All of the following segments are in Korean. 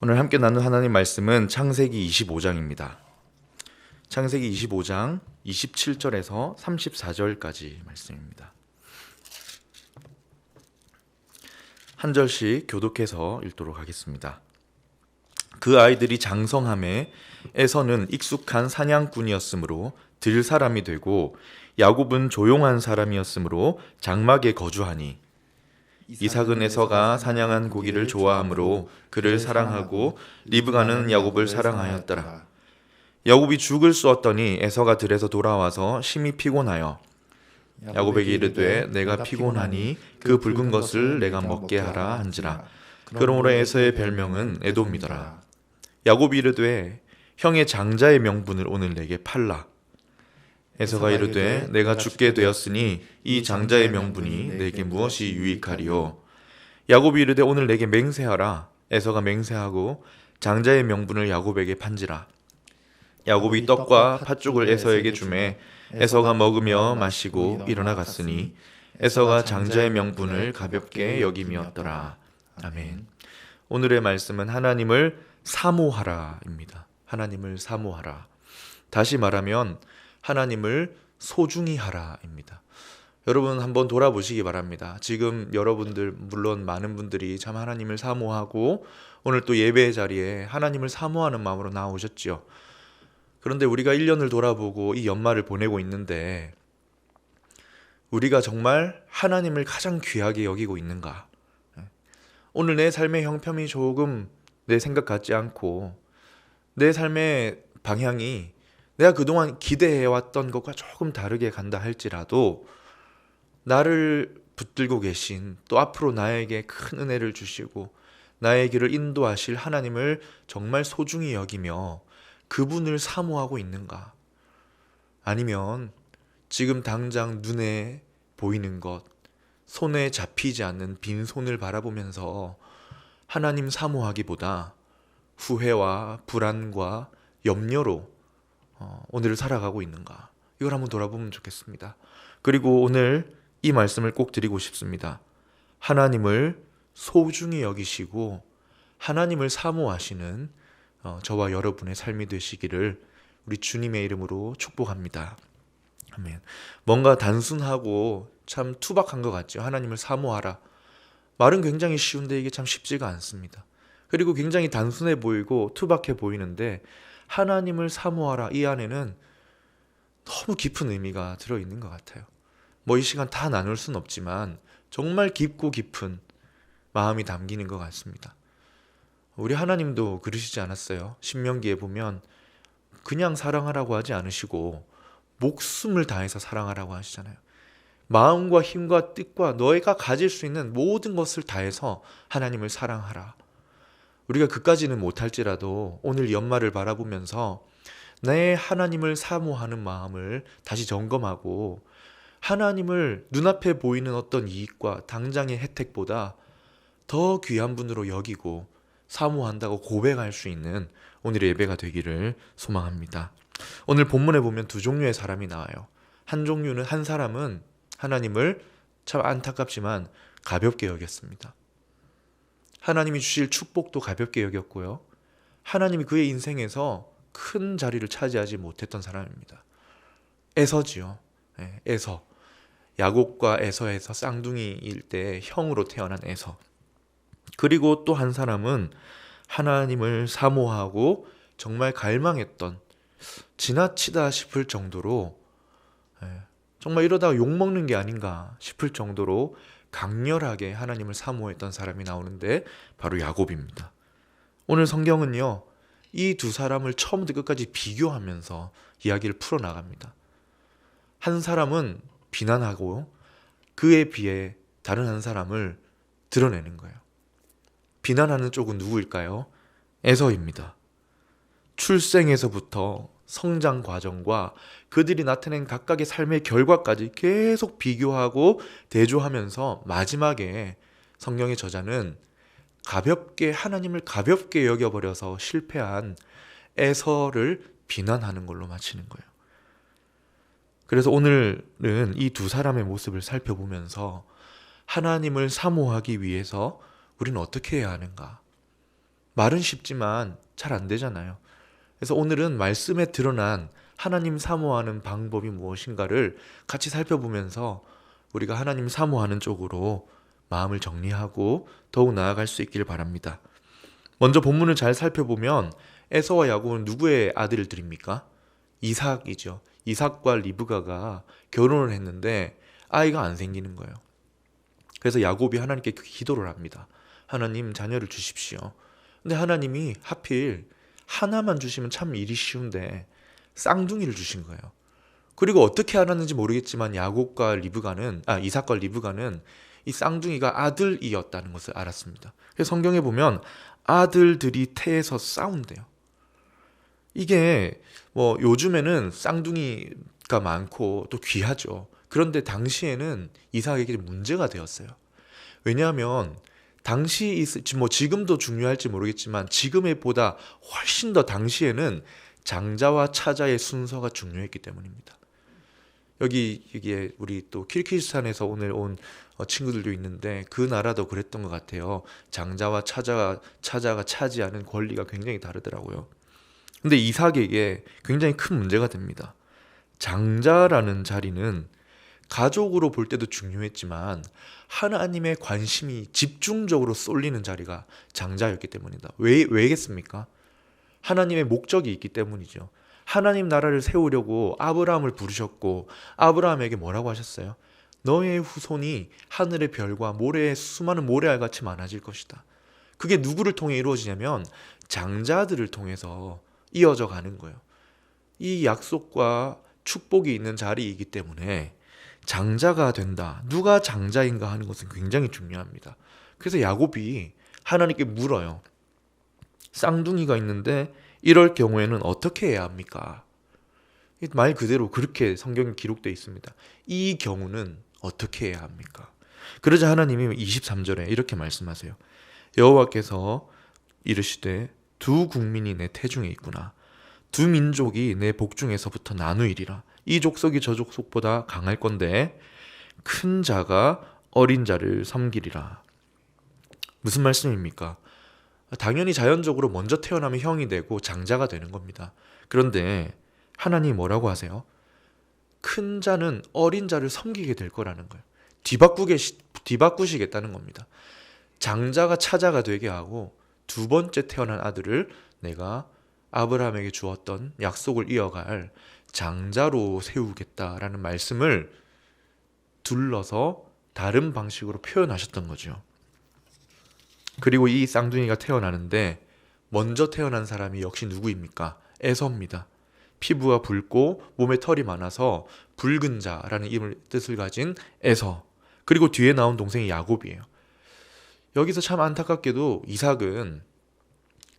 오늘 함께 나눌 하나님 말씀은 창세기 25장입니다. 창세기 25장 27절에서 34절까지 말씀입니다. 한 절씩 교독해서 읽도록 하겠습니다. 그 아이들이 장성함에 에서는 익숙한 사냥꾼이었으므로 들 사람이 되고 야곱은 조용한 사람이었으므로 장막에 거주하니 이삭은 에서가 사냥한 고기를 좋아하므로 그를 사랑하고 리브가는 야곱을 사랑하였더라. 야곱이 죽을 쏘았더니 에서가 들에서 돌아와서 심히 피곤하여 야곱에게 이르되 내가 피곤하니 그 붉은 것을 내가 먹게 하라 한지라. 그러므로 에서의 별명은 에돔이더라. 야곱이 이르되 형의 장자의 명분을 오늘 내게 팔라. 에서가 이르되 내가 죽게 되었으니 이 장자의 명분이 내게 무엇이 유익하리요. 야곱이 이르되 오늘 내게 맹세하라. 에서가 맹세하고 장자의 명분을 야곱에게 판지라. 야곱이 떡과 팥죽을 에서에게 주매 에서가 먹으며 마시고 일어나 갔으니 에서가 장자의 명분을 가볍게 여김이었더라. 아멘. 오늘의 말씀은 하나님을 사모하라입니다. 하나님을 사모하라. 다시 말하면 하나님을 소중히 하라입니다. 여러분 한번 돌아보시기 바랍니다. 지금 여러분들 물론 많은 분들이 참 하나님을 사모하고 오늘 또 예배의 자리에 하나님을 사모하는 마음으로 나오셨죠. 그런데 우리가 1년을 돌아보고 이 연말을 보내고 있는데 우리가 정말 하나님을 가장 귀하게 여기고 있는가? 오늘 내 삶의 형편이 조금 내 생각 같지 않고 내 삶의 방향이 내가 그동안 기대해왔던 것과 조금 다르게 간다 할지라도 나를 붙들고 계신 또 앞으로 나에게 큰 은혜를 주시고 나의 길을 인도하실 하나님을 정말 소중히 여기며 그분을 사모하고 있는가? 아니면 지금 당장 눈에 보이는 것, 손에 잡히지 않는 빈손을 바라보면서 하나님 사모하기보다 후회와 불안과 염려로 오늘을 살아가고 있는가? 이걸 한번 돌아보면 좋겠습니다. 그리고 오늘 이 말씀을 꼭 드리고 싶습니다. 하나님을 소중히 여기시고 하나님을 사모하시는 저와 여러분의 삶이 되시기를 우리 주님의 이름으로 축복합니다. 아멘. 뭔가 단순하고 참 투박한 것 같죠. 하나님을 사모하라. 말은 굉장히 쉬운데 이게 참 쉽지가 않습니다. 그리고 굉장히 단순해 보이고 투박해 보이는데 하나님을 사모하라 이 안에는 너무 깊은 의미가 들어있는 것 같아요. 뭐 이 시간 다 나눌 순 없지만 정말 깊고 깊은 마음이 담기는 것 같습니다. 우리 하나님도 그러시지 않았어요? 신명기에 보면 그냥 사랑하라고 하지 않으시고 목숨을 다해서 사랑하라고 하시잖아요. 마음과 힘과 뜻과 너희가 가질 수 있는 모든 것을 다해서 하나님을 사랑하라. 우리가 그까지는 못할지라도 오늘 연말을 바라보면서 내 하나님을 사모하는 마음을 다시 점검하고 하나님을 눈앞에 보이는 어떤 이익과 당장의 혜택보다 더 귀한 분으로 여기고 사모한다고 고백할 수 있는 오늘의 예배가 되기를 소망합니다. 오늘 본문에 보면 두 종류의 사람이 나와요. 한 사람은 하나님을 참 안타깝지만 가볍게 여겼습니다. 하나님이 주실 축복도 가볍게 여겼고요. 하나님이 그의 인생에서 큰 자리를 차지하지 못했던 사람입니다. 에서지요. 에서. 야곱과 에서에서 쌍둥이일 때 형으로 태어난 에서. 그리고 또 한 사람은 하나님을 사모하고 정말 갈망했던 지나치다 싶을 정도로 정말 이러다가 욕먹는 게 아닌가 싶을 정도로 강렬하게 하나님을 사모했던 사람이 나오는데 바로 야곱입니다. 오늘 성경은요, 이 두 사람을 처음부터 끝까지 비교하면서 이야기를 풀어나갑니다. 한 사람은 비난하고 그에 비해 다른 한 사람을 드러내는 거예요. 비난하는 쪽은 누구일까요? 에서입니다. 출생에서부터 성장 과정과 그들이 나타낸 각각의 삶의 결과까지 계속 비교하고 대조하면서 마지막에 성경의 저자는 하나님을 가볍게 여겨버려서 실패한 에서를 비난하는 걸로 마치는 거예요. 그래서 오늘은 이 두 사람의 모습을 살펴보면서 하나님을 사모하기 위해서 우리는 어떻게 해야 하는가? 말은 쉽지만 잘 안 되잖아요. 그래서 오늘은 말씀에 드러난 하나님 사모하는 방법이 무엇인가를 같이 살펴보면서 우리가 하나님 사모하는 쪽으로 마음을 정리하고 더욱 나아갈 수 있기를 바랍니다. 먼저 본문을 잘 살펴보면 에서와 야곱은 누구의 아들들입니까? 이삭이죠. 이삭과 리브가가 결혼을 했는데 아이가 안 생기는 거예요. 그래서 야곱이 하나님께 기도를 합니다. 하나님 자녀를 주십시오. 근데 하나님이 하필 하나만 주시면 참 일이 쉬운데 쌍둥이를 주신 거예요. 그리고 어떻게 알았는지 모르겠지만 이삭과 리브가는 이 쌍둥이가 아들이었다는 것을 알았습니다. 그래서 성경에 보면 아들들이 태에서 싸운대요. 이게 요즘에는 쌍둥이가 많고 또 귀하죠. 그런데 당시에는 이삭에게 문제가 되었어요. 왜냐하면 지금도 중요할지 모르겠지만 지금에 보다 훨씬 더 당시에는 장자와 차자의 순서가 중요했기 때문입니다. 여기에 우리 또 키르기스탄에서 오늘 온 친구들도 있는데 그 나라도 그랬던 것 같아요. 장자와 차자가 차지하는 권리가 굉장히 다르더라고요. 근데 이삭에게 굉장히 큰 문제가 됩니다. 장자라는 자리는 가족으로 볼 때도 중요했지만 하나님의 관심이 집중적으로 쏠리는 자리가 장자였기 때문이다. 왜겠습니까? 하나님의 목적이 있기 때문이죠. 하나님 나라를 세우려고 아브라함을 부르셨고 아브라함에게 뭐라고 하셨어요? 너의 후손이 하늘의 별과 수많은 모래알같이 많아질 것이다. 그게 누구를 통해 이루어지냐면 장자들을 통해서 이어져 가는 거예요. 이 약속과 축복이 있는 자리이기 때문에 장자가 된다. 누가 장자인가 하는 것은 굉장히 중요합니다. 그래서 야곱이 하나님께 물어요. 쌍둥이가 있는데 이럴 경우에는 어떻게 해야 합니까? 말 그대로 그렇게 성경에 기록되어 있습니다. 이 경우는 어떻게 해야 합니까? 그러자 하나님이 23절에 이렇게 말씀하세요. 여호와께서 이르시되 두 국민이 내 태중에 있구나. 두 민족이 내 복중에서부터 나누이리라. 이 족속이 저 족속보다 강할 건데 큰 자가 어린 자를 섬기리라. 무슨 말씀입니까? 당연히 자연적으로 먼저 태어나면 형이 되고 장자가 되는 겁니다. 그런데 하나님이 뭐라고 하세요? 큰 자는 어린 자를 섬기게 될 거라는 거예요. 뒤바꾸시겠다는 겁니다. 장자가 차자가 되게 하고 두 번째 태어난 아들을 내가 아브라함에게 주었던 약속을 이어갈 장자로 세우겠다라는 말씀을 둘러서 다른 방식으로 표현하셨던 거죠. 그리고 이 쌍둥이가 태어나는데 먼저 태어난 사람이 역시 누구입니까? 에서입니다. 피부가 붉고 몸에 털이 많아서 붉은 자라는 뜻을 가진 에서. 그리고 뒤에 나온 동생이 야곱이에요. 여기서 참 안타깝게도 이삭은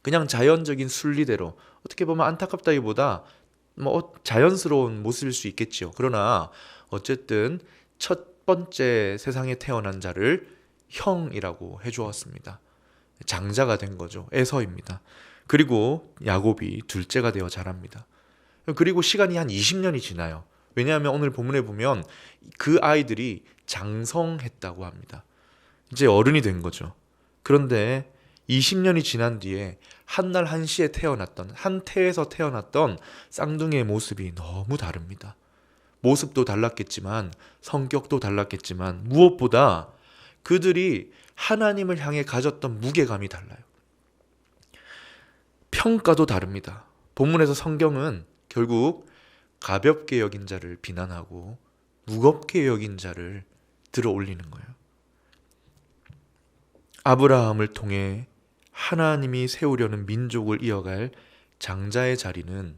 그냥 자연적인 순리대로, 어떻게 보면 안타깝다기보다 자연스러운 모습일 수 있겠지요. 그러나 어쨌든 첫 번째 세상에 태어난 자를 형이라고 해주었습니다. 장자가 된 거죠. 에서입니다. 그리고 야곱이 둘째가 되어 자랍니다. 그리고 시간이 한 20년이 지나요. 왜냐하면 오늘 본문에 보면 그 아이들이 장성했다고 합니다. 이제 어른이 된 거죠. 그런데 20년이 지난 뒤에 한날 한시에 한 태에서 태어났던 쌍둥이의 모습이 너무 다릅니다. 모습도 달랐겠지만 성격도 달랐겠지만 무엇보다 그들이 하나님을 향해 가졌던 무게감이 달라요. 평가도 다릅니다. 본문에서 성경은 결국 가볍게 여긴 자를 비난하고 무겁게 여긴 자를 들어 올리는 거예요. 아브라함을 통해 하나님이 세우려는 민족을 이어갈 장자의 자리는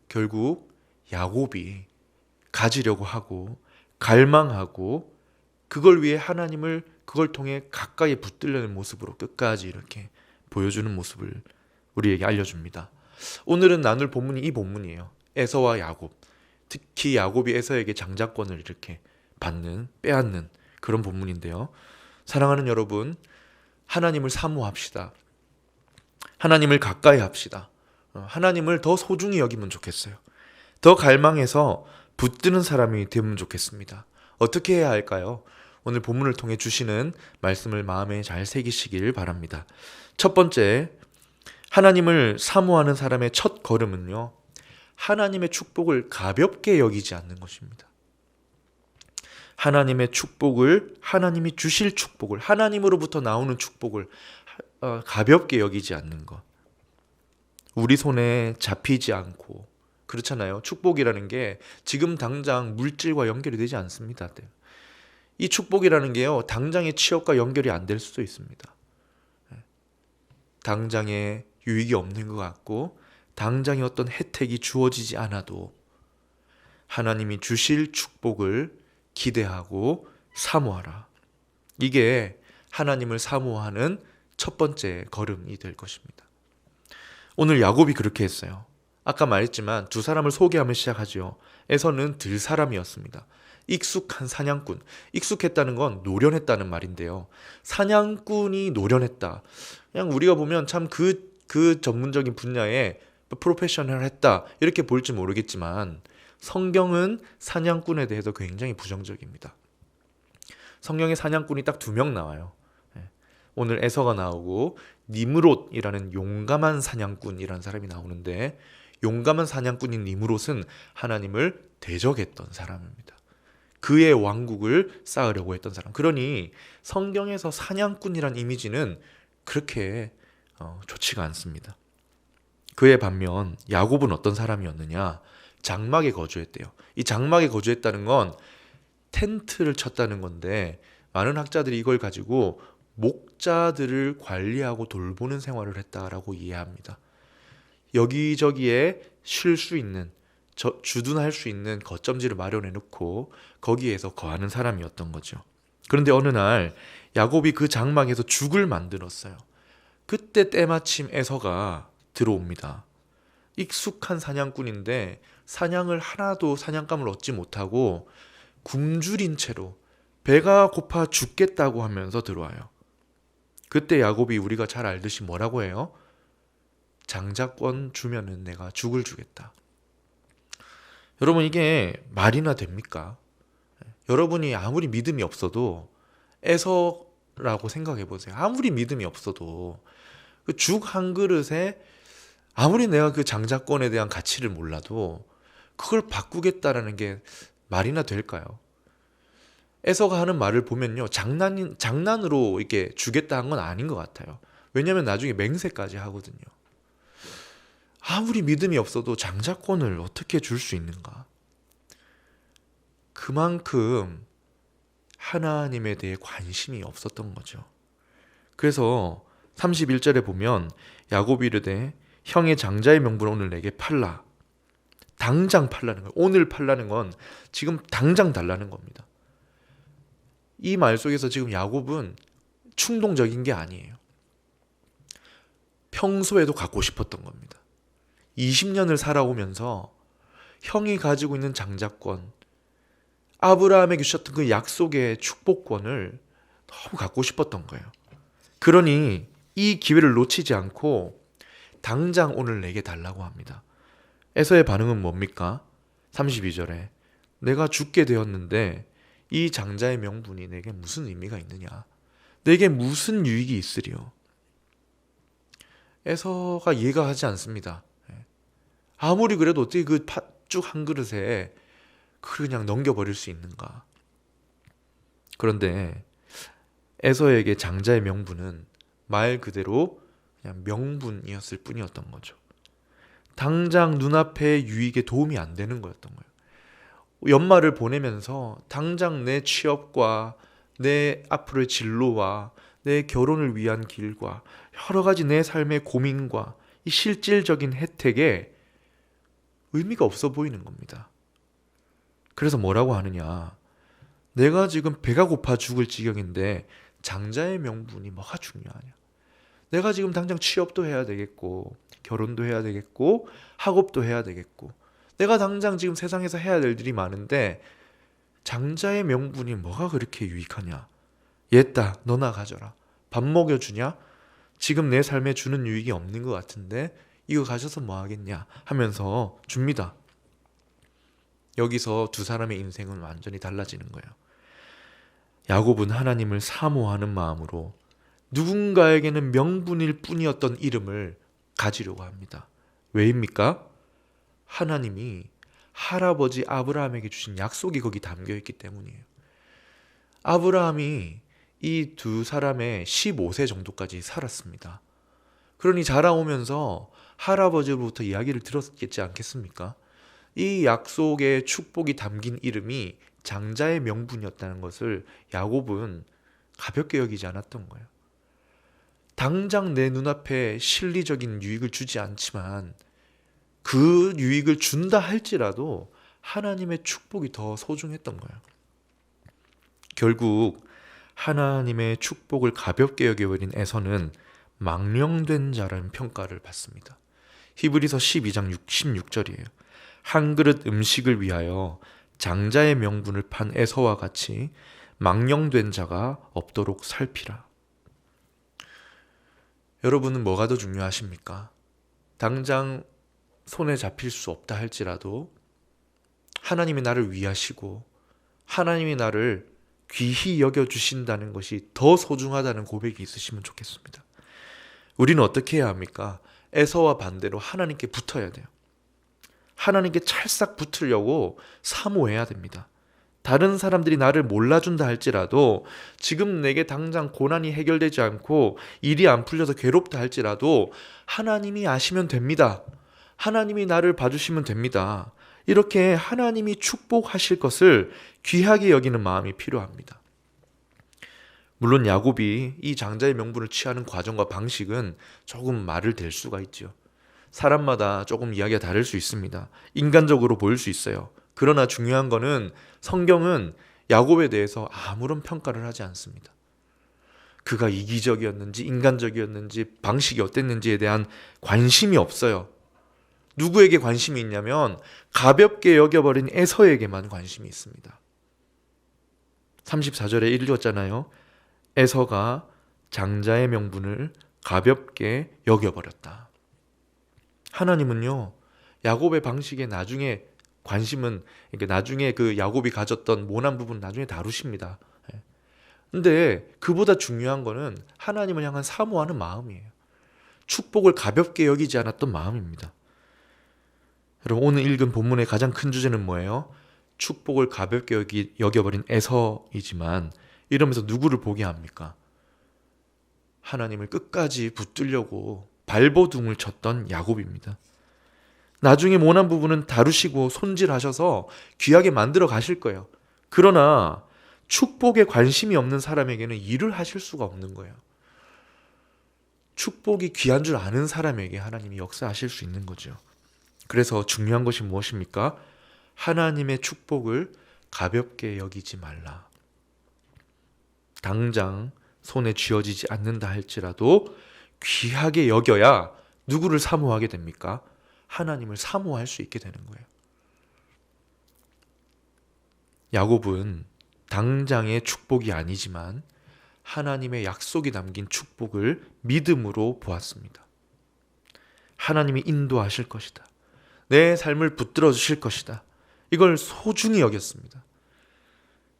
결국 야곱이 가지려고 하고 갈망하고 그걸 위해 하나님을 그걸 통해 가까이 붙들려는 모습으로 끝까지 이렇게 보여주는 모습을 우리에게 알려줍니다. 오늘은 나눌 본문이 이 본문이에요. 에서와 야곱. 특히 야곱이 에서에게 장자권을 이렇게 빼앗는 그런 본문인데요. 사랑하는 여러분, 하나님을 사모합시다. 하나님을 가까이 합시다. 하나님을 더 소중히 여기면 좋겠어요. 더 갈망해서 붙드는 사람이 되면 좋겠습니다. 어떻게 해야 할까요? 오늘 본문을 통해 주시는 말씀을 마음에 잘 새기시길 바랍니다. 첫 번째, 하나님을 사모하는 사람의 첫 걸음은요, 하나님의 축복을 가볍게 여기지 않는 것입니다. 하나님의 축복을, 하나님이 주실 축복을, 하나님으로부터 나오는 축복을 가볍게 여기지 않는 것. 우리 손에 잡히지 않고, 그렇잖아요. 축복이라는 게 지금 당장 물질과 연결이 되지 않습니다. 이 축복이라는 게요, 당장의 취업과 연결이 안 될 수도 있습니다. 당장에 유익이 없는 것 같고, 당장에 어떤 혜택이 주어지지 않아도 하나님이 주실 축복을 기대하고 사모하라. 이게 하나님을 사모하는 첫 번째 걸음이 될 것입니다. 오늘 야곱이 그렇게 했어요. 아까 말했지만 두 사람을 소개하며 시작하죠. 에서는 들사람이었습니다. 익숙한 사냥꾼. 익숙했다는 건 노련했다는 말인데요. 사냥꾼이 노련했다. 그냥 우리가 보면 참 그 전문적인 분야에 프로페셔널 했다 이렇게 볼지 모르겠지만 성경은 사냥꾼에 대해서 굉장히 부정적입니다. 성경에 사냥꾼이 딱 2명 나와요. 오늘 에서가 나오고 니므롯이라는 용감한 사냥꾼이라는 사람이 나오는데, 용감한 사냥꾼인 니므롯은 하나님을 대적했던 사람입니다. 그의 왕국을 쌓으려고 했던 사람. 그러니 성경에서 사냥꾼이란 이미지는 그렇게 좋지가 않습니다. 그에 반면 야곱은 어떤 사람이었느냐? 장막에 거주했대요. 이 장막에 거주했다는 건 텐트를 쳤다는 건데, 많은 학자들이 이걸 가지고 목자들을 관리하고 돌보는 생활을 했다라고 이해합니다. 여기저기에 쉴 수 있는, 주둔할 수 있는 거점지를 마련해 놓고 거기에서 거하는 사람이었던 거죠. 그런데 어느 날 야곱이 그 장막에서 죽을 만들었어요. 그때 때마침 에서가 들어옵니다. 익숙한 사냥꾼인데 사냥을 하나도 사냥감을 얻지 못하고 굶주린 채로 배가 고파 죽겠다고 하면서 들어와요. 그때 야곱이 우리가 잘 알듯이 뭐라고 해요? 장자권 주면은 내가 죽을 주겠다. 여러분, 이게 말이나 됩니까? 여러분이 아무리 믿음이 없어도, 에서라고 생각해 보세요. 아무리 믿음이 없어도 그 죽 한 그릇에 아무리 내가 그 장자권에 대한 가치를 몰라도 그걸 바꾸겠다라는 게 말이나 될까요? 에서가 하는 말을 보면요, 장난으로 이렇게 주겠다 한 건 아닌 것 같아요. 왜냐하면 나중에 맹세까지 하거든요. 아무리 믿음이 없어도 장자권을 어떻게 줄 수 있는가? 그만큼 하나님에 대해 관심이 없었던 거죠. 그래서 31절에 보면 야곱이 이르되 형의 장자의 명분을 오늘 내게 팔라. 당장 팔라는 거예요. 오늘 팔라는 건 지금 당장 달라는 겁니다. 이 말 속에서 지금 야곱은 충동적인 게 아니에요. 평소에도 갖고 싶었던 겁니다. 20년을 살아오면서 형이 가지고 있는 장자권, 아브라함에게 주셨던 그 약속의 축복권을 너무 갖고 싶었던 거예요. 그러니 이 기회를 놓치지 않고 당장 오늘 내게 달라고 합니다. 에서의 반응은 뭡니까? 32절에 내가 죽게 되었는데 이 장자의 명분이 내게 무슨 의미가 있느냐? 내게 무슨 유익이 있으리요? 에서가 이해가 하지 않습니다. 아무리 그래도 어떻게 그 팥죽 한 그릇에 그냥 넘겨버릴 수 있는가? 그런데 에서에게 장자의 명분은 말 그대로 그냥 명분이었을 뿐이었던 거죠. 당장 눈앞의 유익에 도움이 안 되는 거였던 거예요. 연말을 보내면서 당장 내 취업과 내 앞으로의 진로와 내 결혼을 위한 길과 여러 가지 내 삶의 고민과 이 실질적인 혜택에 의미가 없어 보이는 겁니다. 그래서 뭐라고 하느냐? 내가 지금 배가 고파 죽을 지경인데 장자의 명분이 뭐가 중요하냐? 내가 지금 당장 취업도 해야 되겠고 결혼도 해야 되겠고 학업도 해야 되겠고 내가 당장 지금 세상에서 해야 될 일이 많은데 장자의 명분이 뭐가 그렇게 유익하냐? 얘다 너나 가져라. 밥 먹여주냐? 지금 내 삶에 주는 유익이 없는 것 같은데 이거 가져서 뭐 하겠냐? 하면서 줍니다. 여기서 두 사람의 인생은 완전히 달라지는 거예요. 야곱은 하나님을 사모하는 마음으로 누군가에게는 명분일 뿐이었던 이름을 가지려고 합니다. 왜입니까? 하나님이 할아버지 아브라함에게 주신 약속이 거기 담겨 있기 때문이에요. 아브라함이 이 두 사람의 15세 정도까지 살았습니다. 그러니 자라오면서 할아버지로부터 이야기를 들었겠지 않겠습니까? 이 약속의 축복이 담긴 이름이 장자의 명분이었다는 것을 야곱은 가볍게 여기지 않았던 거예요. 당장 내 눈앞에 실리적인 유익을 주지 않지만 그 유익을 준다 할지라도 하나님의 축복이 더 소중했던 거예요. 결국 하나님의 축복을 가볍게 여겨버린 에서는 망령된 자라는 평가를 받습니다. 히브리서 12장 16절이에요. 한 그릇 음식을 위하여 장자의 명분을 판 에서와 같이 망령된 자가 없도록 살피라. 여러분은 뭐가 더 중요하십니까? 당장 손에 잡힐 수 없다 할지라도 하나님이 나를 위하시고 하나님이 나를 귀히 여겨주신다는 것이 더 소중하다는 고백이 있으시면 좋겠습니다. 우리는 어떻게 해야 합니까? 에서와 반대로 하나님께 붙어야 돼요. 하나님께 찰싹 붙으려고 사모해야 됩니다. 다른 사람들이 나를 몰라준다 할지라도 지금 내게 당장 고난이 해결되지 않고 일이 안 풀려서 괴롭다 할지라도 하나님이 아시면 됩니다. 하나님이 나를 봐주시면 됩니다. 이렇게 하나님이 축복하실 것을 귀하게 여기는 마음이 필요합니다. 물론 야곱이 이 장자의 명분을 취하는 과정과 방식은 조금 말을 댈 수가 있죠. 사람마다 조금 이야기가 다를 수 있습니다. 인간적으로 보일 수 있어요. 그러나 중요한 거는 성경은 야곱에 대해서 아무런 평가를 하지 않습니다. 그가 이기적이었는지 인간적이었는지 방식이 어땠는지에 대한 관심이 없어요. 누구에게 관심이 있냐면 가볍게 여겨버린 에서에게만 관심이 있습니다. 34절에 읽었잖아요. 에서가 장자의 명분을 가볍게 여겨버렸다. 하나님은요, 야곱의 방식에 나중에 관심은, 그러니까 나중에 그 야곱이 가졌던 모난 부분 나중에 다루십니다. 근데 그보다 중요한 거는 하나님을 향한 사모하는 마음이에요. 축복을 가볍게 여기지 않았던 마음입니다. 여러분, 오늘 읽은 본문의 가장 큰 주제는 뭐예요? 축복을 가볍게 여겨버린 에서이지만 이러면서 누구를 보게 합니까? 하나님을 끝까지 붙들려고 발버둥을 쳤던 야곱입니다. 나중에 모난 부분은 다루시고 손질하셔서 귀하게 만들어 가실 거예요. 그러나 축복에 관심이 없는 사람에게는 일을 하실 수가 없는 거예요. 축복이 귀한 줄 아는 사람에게 하나님이 역사하실 수 있는 거죠. 그래서 중요한 것이 무엇입니까? 하나님의 축복을 가볍게 여기지 말라. 당장 손에 쥐어지지 않는다 할지라도 귀하게 여겨야 누구를 사모하게 됩니까? 하나님을 사모할 수 있게 되는 거예요. 야곱은 당장의 축복이 아니지만 하나님의 약속이 담긴 축복을 믿음으로 보았습니다. 하나님이 인도하실 것이다. 내 삶을 붙들어 주실 것이다. 이걸 소중히 여겼습니다.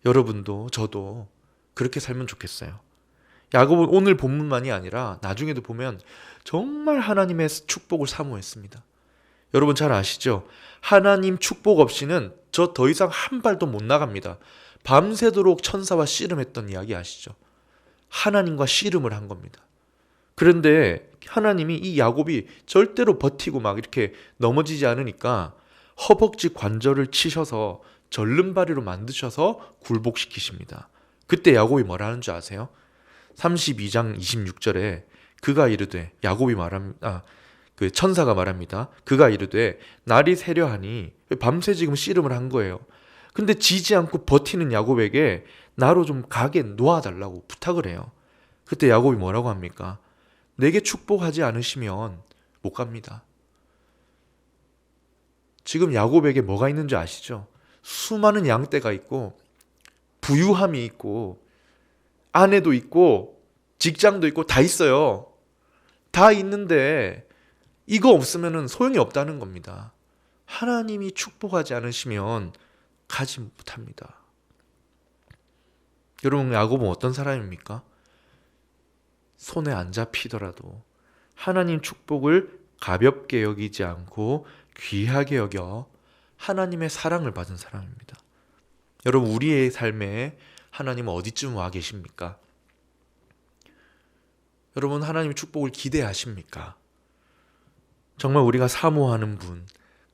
여러분도 저도 그렇게 살면 좋겠어요. 야곱은 오늘 본문만이 아니라 나중에도 보면 정말 하나님의 축복을 사모했습니다. 여러분 잘 아시죠? 하나님 축복 없이는 저 더 이상 한 발도 못 나갑니다. 밤새도록 천사와 씨름했던 이야기 아시죠? 하나님과 씨름을 한 겁니다. 그런데 하나님이 이 야곱이 절대로 버티고 막 이렇게 넘어지지 않으니까 허벅지 관절을 치셔서 절름발이로 만드셔서 굴복시키십니다. 그때 야곱이 뭐라 하는 줄 아세요? 32장 26절에 그가 이르되 야곱이 그 천사가 말합니다. 그가 이르되 날이 새려하니 밤새 지금 씨름을 한 거예요. 근데 지지 않고 버티는 야곱에게 나로 좀 가게 놓아달라고 부탁을 해요. 그때 야곱이 뭐라고 합니까? 내게 축복하지 않으시면 못 갑니다. 지금 야곱에게 뭐가 있는지 아시죠? 수많은 양떼가 있고 부유함이 있고 아내도 있고 직장도 있고 다 있어요. 다 있는데 이거 없으면 소용이 없다는 겁니다. 하나님이 축복하지 않으시면 가지 못합니다. 여러분, 야곱은 어떤 사람입니까? 손에 안 잡히더라도 하나님 축복을 가볍게 여기지 않고 귀하게 여겨 하나님의 사랑을 받은 사람입니다. 여러분, 우리의 삶에 하나님은 어디쯤 와 계십니까? 여러분, 하나님의 축복을 기대하십니까? 정말 우리가 사모하는 분,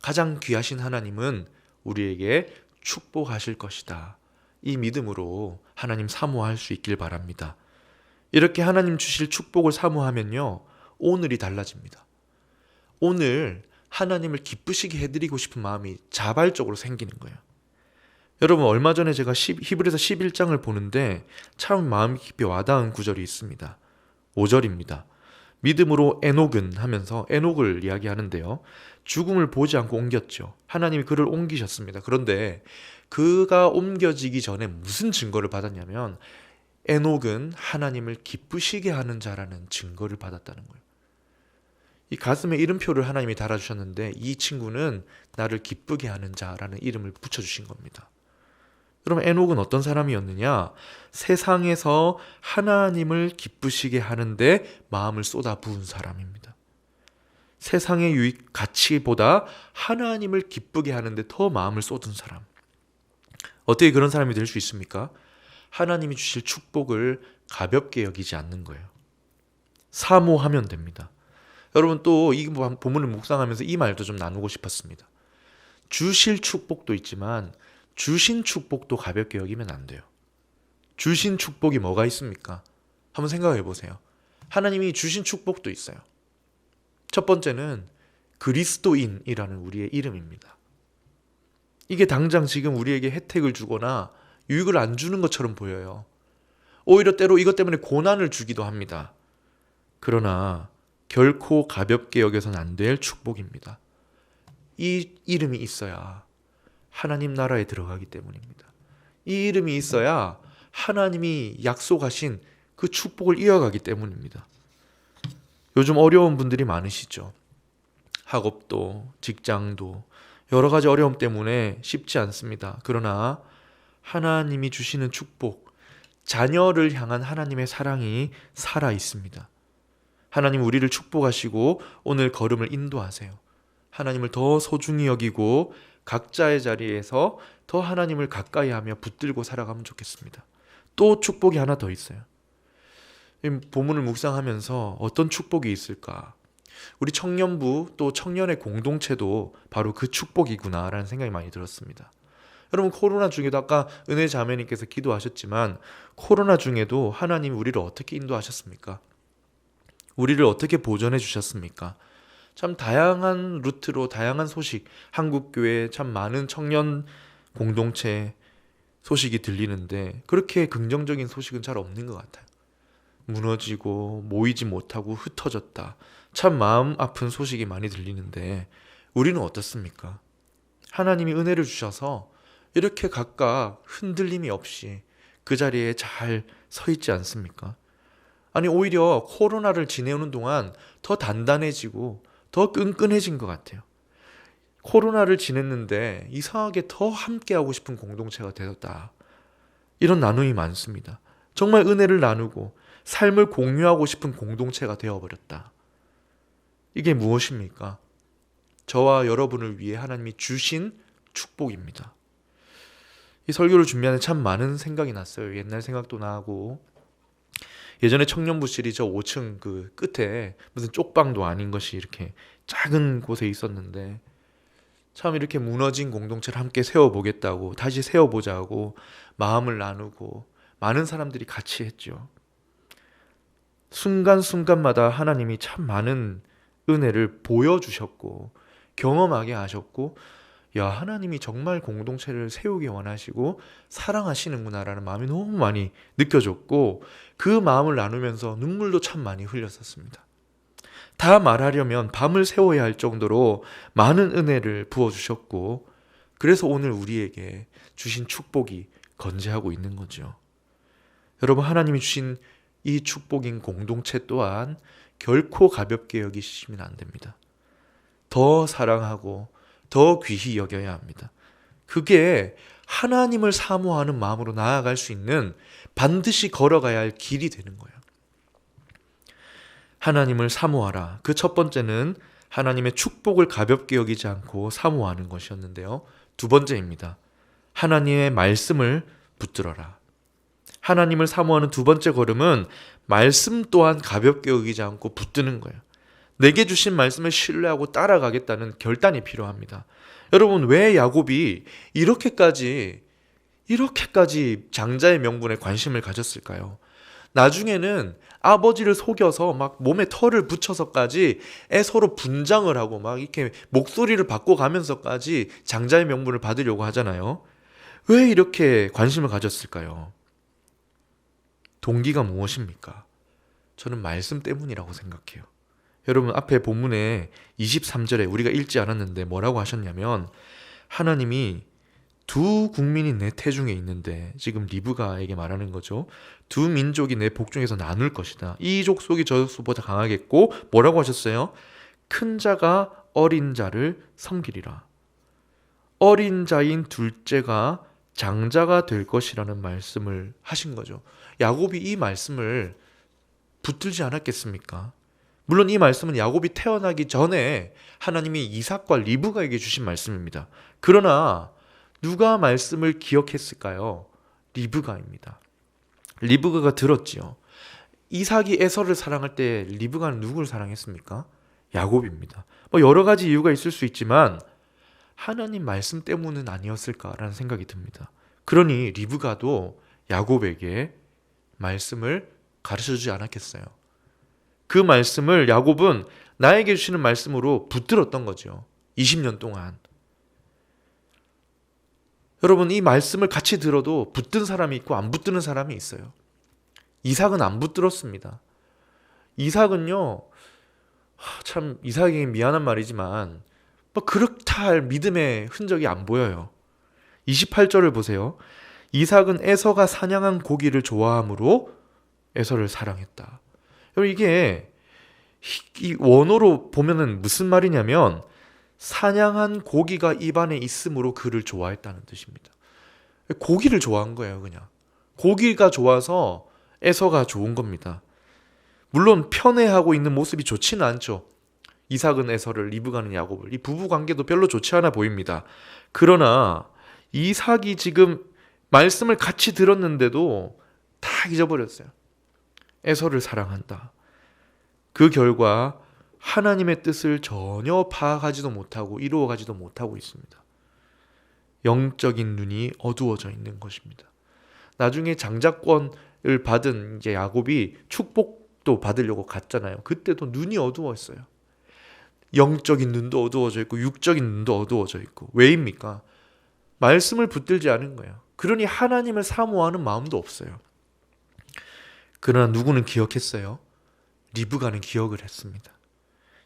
가장 귀하신 하나님은 우리에게 축복하실 것이다. 이 믿음으로 하나님 사모할 수 있길 바랍니다. 이렇게 하나님 주실 축복을 사모하면요, 오늘이 달라집니다. 오늘 하나님을 기쁘시게 해드리고 싶은 마음이 자발적으로 생기는 거예요. 여러분, 얼마 전에 제가 히브리서 11장을 보는데 참 마음 깊이 와닿은 구절이 있습니다. 5절입니다. 믿음으로 에녹은 하면서 에녹을 이야기하는데요. 죽음을 보지 않고 옮겼죠. 하나님이 그를 옮기셨습니다. 그런데 그가 옮겨지기 전에 무슨 증거를 받았냐면 에녹은 하나님을 기쁘시게 하는 자라는 증거를 받았다는 거예요. 이 가슴에 이름표를 하나님이 달아주셨는데 이 친구는 나를 기쁘게 하는 자라는 이름을 붙여주신 겁니다. 그럼 에녹은 어떤 사람이었느냐? 세상에서 하나님을 기쁘시게 하는데 마음을 쏟아 부은 사람입니다. 세상의 유익 가치보다 하나님을 기쁘게 하는데 더 마음을 쏟은 사람. 어떻게 그런 사람이 될 수 있습니까? 하나님이 주실 축복을 가볍게 여기지 않는 거예요. 사모하면 됩니다. 여러분, 또 이 본문을 묵상하면서 이 말도 좀 나누고 싶었습니다. 주실 축복도 있지만 주신 축복도 가볍게 여기면 안 돼요. 주신 축복이 뭐가 있습니까? 한번 생각해 보세요. 하나님이 주신 축복도 있어요. 첫 번째는 그리스도인이라는 우리의 이름입니다. 이게 당장 지금 우리에게 혜택을 주거나 유익을 안 주는 것처럼 보여요. 오히려 때로 이것 때문에 고난을 주기도 합니다. 그러나 결코 가볍게 여겨서는 안 될 축복입니다. 이 이름이 있어야 하나님 나라에 들어가기 때문입니다. 이 이름이 있어야 하나님이 약속하신 그 축복을 이어가기 때문입니다. 요즘 어려운 분들이 많으시죠. 학업도, 직장도, 여러 가지 어려움 때문에 쉽지 않습니다. 그러나 하나님이 주시는 축복, 자녀를 향한 하나님의 사랑이 살아 있습니다. 하나님 우리를 축복하시고 오늘 걸음을 인도하세요. 하나님을 더 소중히 여기고 각자의 자리에서 더 하나님을 가까이 하며 붙들고 살아가면 좋겠습니다. 또 축복이 하나 더 있어요. 본문을 묵상하면서 어떤 축복이 있을까? 우리 청년부 또 청년의 공동체도 바로 그 축복이구나라는 생각이 많이 들었습니다. 여러분, 코로나 중에도 아까 은혜 자매님께서 기도하셨지만 코로나 중에도 하나님이 우리를 어떻게 인도하셨습니까? 우리를 어떻게 보존해 주셨습니까? 참 다양한 루트로 다양한 소식, 한국교회 참 많은 청년 공동체 소식이 들리는데 그렇게 긍정적인 소식은 잘 없는 것 같아요. 무너지고 모이지 못하고 흩어졌다. 참 마음 아픈 소식이 많이 들리는데 우리는 어떻습니까? 하나님이 은혜를 주셔서 이렇게 각각 흔들림이 없이 그 자리에 잘 서 있지 않습니까? 아니, 오히려 코로나를 지내오는 동안 더 단단해지고 더 끈끈해진 것 같아요. 코로나를 지냈는데 이상하게 더 함께하고 싶은 공동체가 되었다. 이런 나눔이 많습니다. 정말 은혜를 나누고 삶을 공유하고 싶은 공동체가 되어버렸다. 이게 무엇입니까? 저와 여러분을 위해 하나님이 주신 축복입니다. 이 설교를 준비하는 참 많은 생각이 났어요. 옛날 생각도 나고 예전에 청년부 시리즈 5층 그 끝에 무슨 쪽방도 아닌 것이 이렇게 작은 곳에 있었는데 참 이렇게 무너진 공동체를 함께 세워보겠다고 다시 세워보자고 마음을 나누고 많은 사람들이 같이 했죠. 순간순간마다 하나님이 참 많은 은혜를 보여주셨고 경험하게 하셨고 야, 하나님이 정말 공동체를 세우기 원하시고 사랑하시는구나라는 마음이 너무 많이 느껴졌고 그 마음을 나누면서 눈물도 참 많이 흘렸었습니다. 다 말하려면 밤을 새워야 할 정도로 많은 은혜를 부어주셨고 그래서 오늘 우리에게 주신 축복이 건재하고 있는 거죠. 여러분, 하나님이 주신 이 축복인 공동체 또한 결코 가볍게 여기시면 안 됩니다. 더 사랑하고 더 귀히 여겨야 합니다. 그게 하나님을 사모하는 마음으로 나아갈 수 있는 반드시 걸어가야 할 길이 되는 거예요. 하나님을 사모하라. 그 첫 번째는 하나님의 축복을 가볍게 여기지 않고 사모하는 것이었는데요. 두 번째입니다. 하나님의 말씀을 붙들어라. 하나님을 사모하는 두 번째 걸음은 말씀 또한 가볍게 여기지 않고 붙드는 거예요. 내게 주신 말씀을 신뢰하고 따라가겠다는 결단이 필요합니다. 여러분, 왜 야곱이 이렇게까지 장자의 명분에 관심을 가졌을까요? 나중에는 아버지를 속여서 막 몸에 털을 붙여서까지 서로 분장을 하고 막 이렇게 목소리를 바꿔가면서까지 장자의 명분을 받으려고 하잖아요. 왜 이렇게 관심을 가졌을까요? 동기가 무엇입니까? 저는 말씀 때문이라고 생각해요. 여러분, 앞에 본문에 23절에 우리가 읽지 않았는데 뭐라고 하셨냐면, 하나님이 두 국민이 내 태중에 있는데, 지금 리브가에게 말하는 거죠. 두 민족이 내 복중에서 나눌 것이다. 이 족속이 저 족속보다 강하겠고, 뭐라고 하셨어요? 큰 자가 어린 자를 섬기리라. 어린 자인 둘째가 장자가 될 것이라는 말씀을 하신 거죠. 야곱이 이 말씀을 붙들지 않았겠습니까? 물론 이 말씀은 야곱이 태어나기 전에 하나님이 이삭과 리브가에게 주신 말씀입니다. 그러나 누가 말씀을 기억했을까요? 리브가입니다. 리브가가 들었지요. 이삭이 에서를 사랑할 때 리브가는 누구를 사랑했습니까? 야곱입니다. 여러 가지 이유가 있을 수 있지만 하나님 말씀 때문은 아니었을까라는 생각이 듭니다. 그러니 리브가도 야곱에게 말씀을 가르쳐주지 않았겠어요. 그 말씀을 야곱은 나에게 주시는 말씀으로 붙들었던 거죠. 20년 동안. 여러분, 이 말씀을 같이 들어도 붙든 사람이 있고 안 붙드는 사람이 있어요. 이삭은 안 붙들었습니다. 이삭은요, 참 이삭에게 미안한 말이지만 그렇다 할 믿음의 흔적이 안 보여요. 28절을 보세요. 이삭은 에서가 사냥한 고기를 좋아하므로 에서를 사랑했다. 여러분, 이게 이 원어로 보면은 무슨 말이냐면 사냥한 고기가 입안에 있으므로 그를 좋아했다는 뜻입니다. 고기를 좋아한 거예요, 그냥. 고기가 좋아서 에서가 좋은 겁니다. 물론 편애하고 있는 모습이 좋지는 않죠. 이삭은 에서를, 리브가는 야곱을. 이 부부 관계도 별로 좋지 않아 보입니다. 그러나 이삭이 지금 말씀을 같이 들었는데도 다 잊어버렸어요. 에서를 사랑한다. 그 결과 하나님의 뜻을 전혀 파악하지도 못하고 이루어가지도 못하고 있습니다. 영적인 눈이 어두워져 있는 것입니다. 나중에 장자권을 받은 이제 야곱이 축복도 받으려고 갔잖아요. 그때도 눈이 어두웠어요. 영적인 눈도 어두워져 있고 육적인 눈도 어두워져 있고. 왜입니까? 말씀을 붙들지 않은 거예요. 그러니 하나님을 사모하는 마음도 없어요. 그러나 누구는 기억했어요? 리브가는 기억을 했습니다.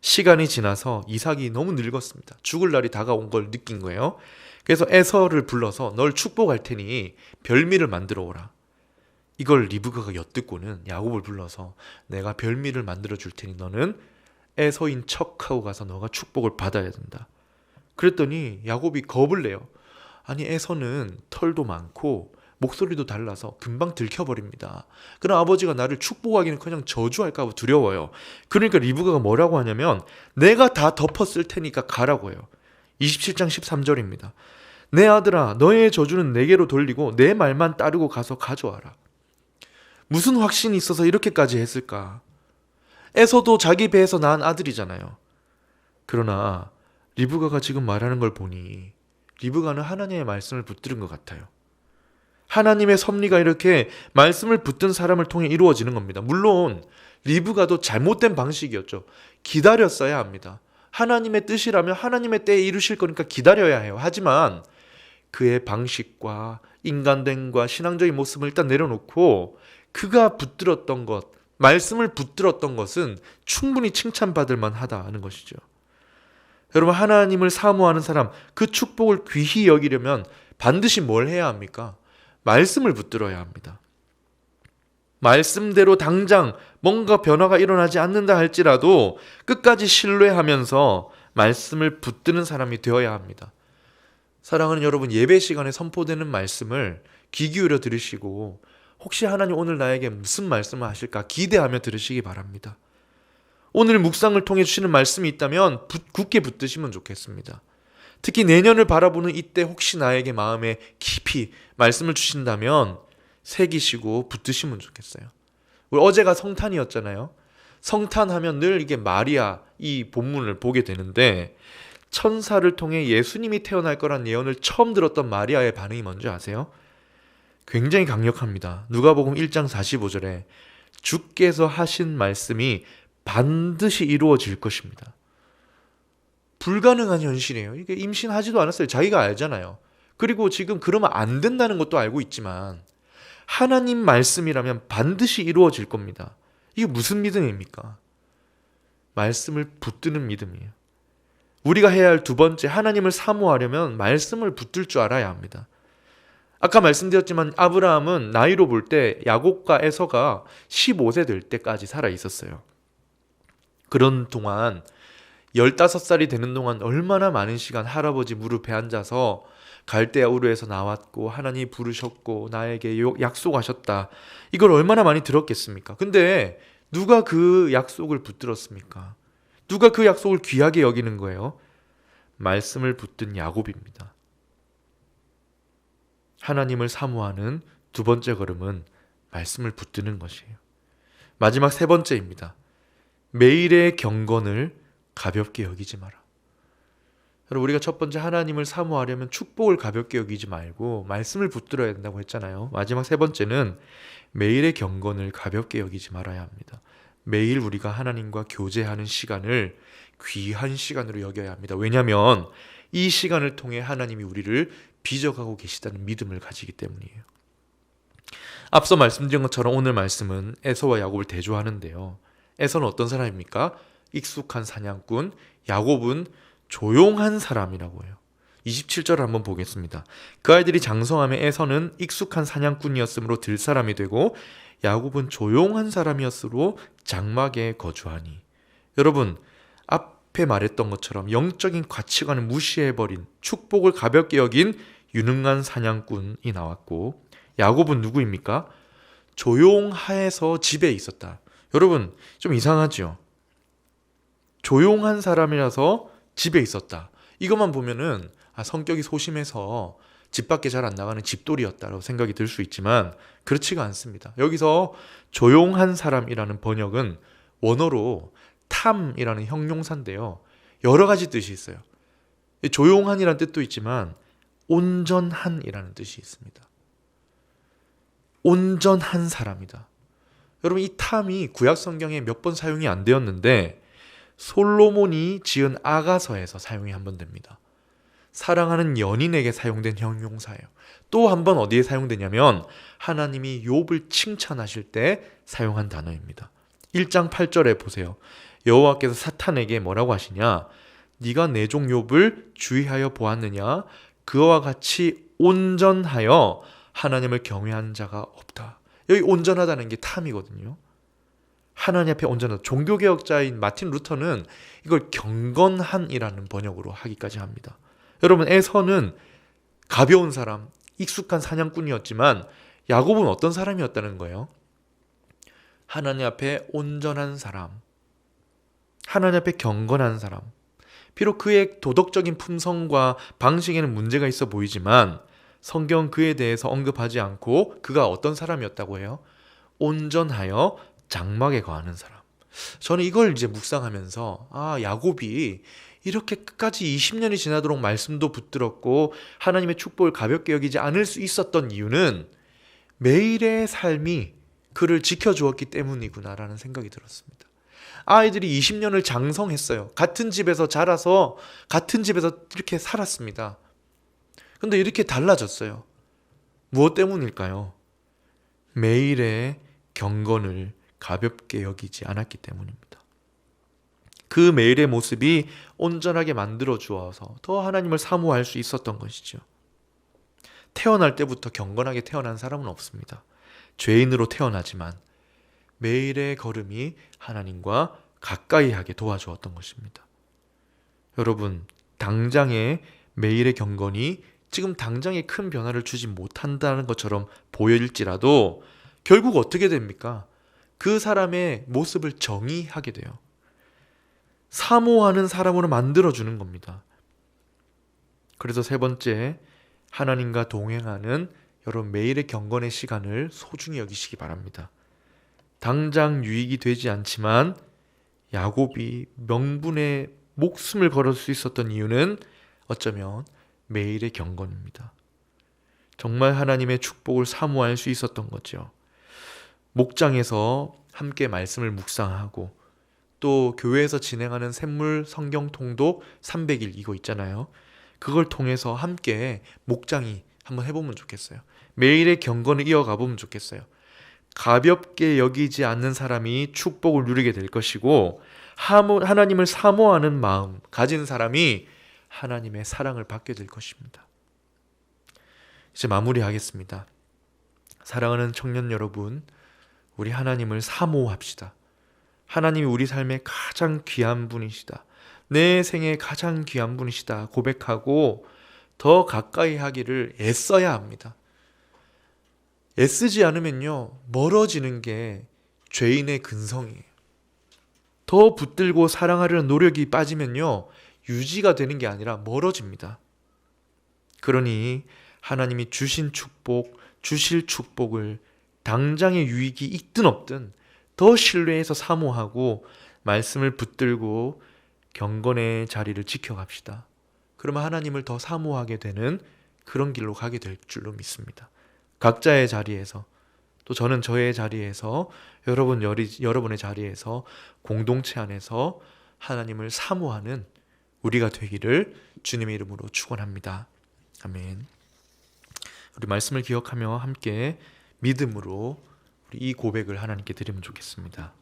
시간이 지나서 이삭이 너무 늙었습니다. 죽을 날이 다가온 걸 느낀 거예요. 그래서 에서를 불러서 널 축복할 테니 별미를 만들어 오라. 이걸 리브가가 엿듣고는 야곱을 불러서 내가 별미를 만들어 줄 테니 너는 에서인 척하고 가서 너가 축복을 받아야 된다. 그랬더니 야곱이 겁을 내요. 아니, 에서는 털도 많고 목소리도 달라서 금방 들켜버립니다. 그럼 아버지가 나를 축복하기는커녕 저주할까 봐 두려워요. 그러니까 리브가가 뭐라고 하냐면 내가 다 덮었을 테니까 가라고 해요. 27장 13절입니다. 내 아들아, 너의 저주는 내게로 돌리고 내 말만 따르고 가서 가져와라. 무슨 확신이 있어서 이렇게까지 했을까? 에서도 자기 배에서 낳은 아들이잖아요. 그러나 리브가가 지금 말하는 걸 보니 리브가는 하나님의 말씀을 붙들은 것 같아요. 하나님의 섭리가 이렇게 말씀을 붙든 사람을 통해 이루어지는 겁니다. 물론 리브가도 잘못된 방식이었죠. 기다렸어야 합니다. 하나님의 뜻이라면 하나님의 때에 이루실 거니까 기다려야 해요. 하지만 그의 방식과 인간됨과 신앙적인 모습을 일단 내려놓고 그가 붙들었던 것, 말씀을 붙들었던 것은 충분히 칭찬받을 만하다는 것이죠. 여러분, 하나님을 사모하는 사람, 그 축복을 귀히 여기려면 반드시 뭘 해야 합니까? 말씀을 붙들어야 합니다. 말씀대로 당장 뭔가 변화가 일어나지 않는다 할지라도 끝까지 신뢰하면서 말씀을 붙드는 사람이 되어야 합니다. 사랑하는 여러분, 예배 시간에 선포되는 말씀을 귀 기울여 들으시고 혹시 하나님 오늘 나에게 무슨 말씀을 하실까 기대하며 들으시기 바랍니다. 오늘 묵상을 통해 주시는 말씀이 있다면 굳게 붙드시면 좋겠습니다. 특히 내년을 바라보는 이때 혹시 나에게 마음에 깊이 말씀을 주신다면 새기시고 붙드시면 좋겠어요. 우리 어제가 성탄이었잖아요. 성탄하면 늘 이게 마리아 이 본문을 보게 되는데 천사를 통해 예수님이 태어날 거란 예언을 처음 들었던 마리아의 반응이 뭔지 아세요? 굉장히 강력합니다. 누가복음 1장 45절에 주께서 하신 말씀이 반드시 이루어질 것입니다. 불가능한 현실이에요. 이게 임신하지도 않았어요. 자기가 알잖아요. 그리고 지금 그러면 안 된다는 것도 알고 있지만 하나님 말씀이라면 반드시 이루어질 겁니다. 이게 무슨 믿음입니까? 말씀을 붙드는 믿음이에요. 우리가 해야 할 두 번째, 하나님을 사모하려면 말씀을 붙들 줄 알아야 합니다. 아까 말씀드렸지만 아브라함은 나이로 볼 때 야곱과 에서가 15세 될 때까지 살아 있었어요. 그런 동안 15살이 되는 동안 얼마나 많은 시간 할아버지 무릎에 앉아서 갈대아 우르에서 나왔고 하나님이 부르셨고 나에게 약속하셨다. 이걸 얼마나 많이 들었겠습니까? 근데 누가 그 약속을 붙들었습니까? 누가 그 약속을 귀하게 여기는 거예요? 말씀을 붙든 야곱입니다. 하나님을 사모하는 두 번째 걸음은 말씀을 붙드는 것이에요. 마지막 세 번째입니다. 매일의 경건을 가볍게 여기지 마라. 여러분, 우리가 첫 번째 하나님을 사모하려면 축복을 가볍게 여기지 말고 말씀을 붙들어야 된다고 했잖아요. 마지막 세 번째는 매일의 경건을 가볍게 여기지 말아야 합니다. 매일 우리가 하나님과 교제하는 시간을 귀한 시간으로 여겨야 합니다. 왜냐하면 이 시간을 통해 하나님이 우리를 빚어가고 계시다는 믿음을 가지기 때문이에요. 앞서 말씀드린 것처럼 오늘 말씀은 에서와 야곱을 대조하는데요. 에서는 어떤 사람입니까? 익숙한 사냥꾼, 야곱은 조용한 사람이라고 해요. 27절을 한번 보겠습니다. 그 아이들이 장성함에 에서는 익숙한 사냥꾼이었으므로 들사람이 되고 야곱은 조용한 사람이었으므로 장막에 거주하니. 여러분, 앞에 말했던 것처럼 영적인 가치관을 무시해버린 축복을 가볍게 여긴 유능한 사냥꾼이 나왔고 야곱은 누구입니까? 조용하에서 집에 있었다. 여러분, 좀 이상하죠? 조용한 사람이라서 집에 있었다. 이것만 보면은 성격이 소심해서 집 밖에 잘 안 나가는 집돌이였다라고 생각이 들 수 있지만 그렇지가 않습니다. 여기서 조용한 사람이라는 번역은 원어로 탐이라는 형용사인데요. 여러 가지 뜻이 있어요. 조용한이라는 뜻도 있지만 온전한이라는 뜻이 있습니다. 온전한 사람이다. 여러분, 이 탐이 구약 성경에 몇 번 사용이 안 되었는데 솔로몬이 지은 아가서에서 사용이 한 번 됩니다. 사랑하는 연인에게 사용된 형용사예요. 또 한 번 어디에 사용되냐면 하나님이 욥을 칭찬하실 때 사용한 단어입니다. 1장 8절에 보세요. 여호와께서 사탄에게 뭐라고 하시냐? 네가 내 종 욥을 주의하여 보았느냐? 그와 같이 온전하여 하나님을 경외한 자가 없다. 여기 온전하다는 게 탐이거든요. 하나님 앞에 온전하다. 종교개혁자인 마틴 루터는 이걸 경건한이라는 번역으로 하기까지 합니다. 여러분, 에서는 가벼운 사람, 익숙한 사냥꾼이었지만 야곱은 어떤 사람이었다는 거예요? 하나님 앞에 온전한 사람, 하나님 앞에 경건한 사람. 비록 그의 도덕적인 품성과 방식에는 문제가 있어 보이지만 성경은 그에 대해서 언급하지 않고 그가 어떤 사람이었다고 해요? 온전하여 장막에 거하는 사람. 저는 이걸 이제 묵상하면서 야곱이 이렇게 끝까지 20년이 지나도록 말씀도 붙들었고 하나님의 축복을 가볍게 여기지 않을 수 있었던 이유는 매일의 삶이 그를 지켜주었기 때문이구나라는 생각이 들었습니다. 아이들이 20년을 장성했어요. 같은 집에서 자라서 같은 집에서 이렇게 살았습니다. 근데 이렇게 달라졌어요. 무엇 때문일까요? 매일의 경건을 가볍게 여기지 않았기 때문입니다. 그 매일의 모습이 온전하게 만들어 주어서 더 하나님을 사모할 수 있었던 것이죠. 태어날 때부터 경건하게 태어난 사람은 없습니다. 죄인으로 태어나지만 매일의 걸음이 하나님과 가까이 하게 도와주었던 것입니다. 여러분, 당장의 매일의 경건이 지금 당장에 큰 변화를 주지 못한다는 것처럼 보일지라도 결국 어떻게 됩니까? 그 사람의 모습을 정의하게 돼요. 사모하는 사람으로 만들어주는 겁니다. 그래서 세 번째, 하나님과 동행하는 여러분 매일의 경건의 시간을 소중히 여기시기 바랍니다. 당장 유익이 되지 않지만 야곱이 명분에 목숨을 걸을 수 있었던 이유는 어쩌면 매일의 경건입니다. 정말 하나님의 축복을 사모할 수 있었던 거죠. 목장에서 함께 말씀을 묵상하고 또 교회에서 진행하는 샘물 성경 통독 300일 이거 있잖아요. 그걸 통해서 함께 목장이 한번 해보면 좋겠어요. 매일의 경건을 이어가 보면 좋겠어요. 가볍게 여기지 않는 사람이 축복을 누리게 될 것이고 하나님을 사모하는 마음 가진 사람이 하나님의 사랑을 받게 될 것입니다. 이제 마무리하겠습니다. 사랑하는 청년 여러분, 우리 하나님을 사모합시다. 하나님이 우리 삶의 가장 귀한 분이시다. 내 생에 가장 귀한 분이시다 고백하고 더 가까이 하기를 애써야 합니다. 애쓰지 않으면요, 멀어지는 게 죄인의 근성이에요. 더 붙들고 사랑하려는 노력이 빠지면요, 유지가 되는 게 아니라 멀어집니다. 그러니 하나님이 주신 축복, 주실 축복을 당장의 유익이 있든 없든 더 신뢰해서 사모하고 말씀을 붙들고 경건의 자리를 지켜갑시다. 그러면 하나님을 더 사모하게 되는 그런 길로 가게 될 줄로 믿습니다. 각자의 자리에서, 또 저는 저의 자리에서, 여러분의 자리에서, 공동체 안에서 하나님을 사모하는 우리가 되기를 주님의 이름으로 축원합니다. 아멘. 우리 말씀을 기억하며 함께 믿음으로 우리 이 고백을 하나님께 드리면 좋겠습니다.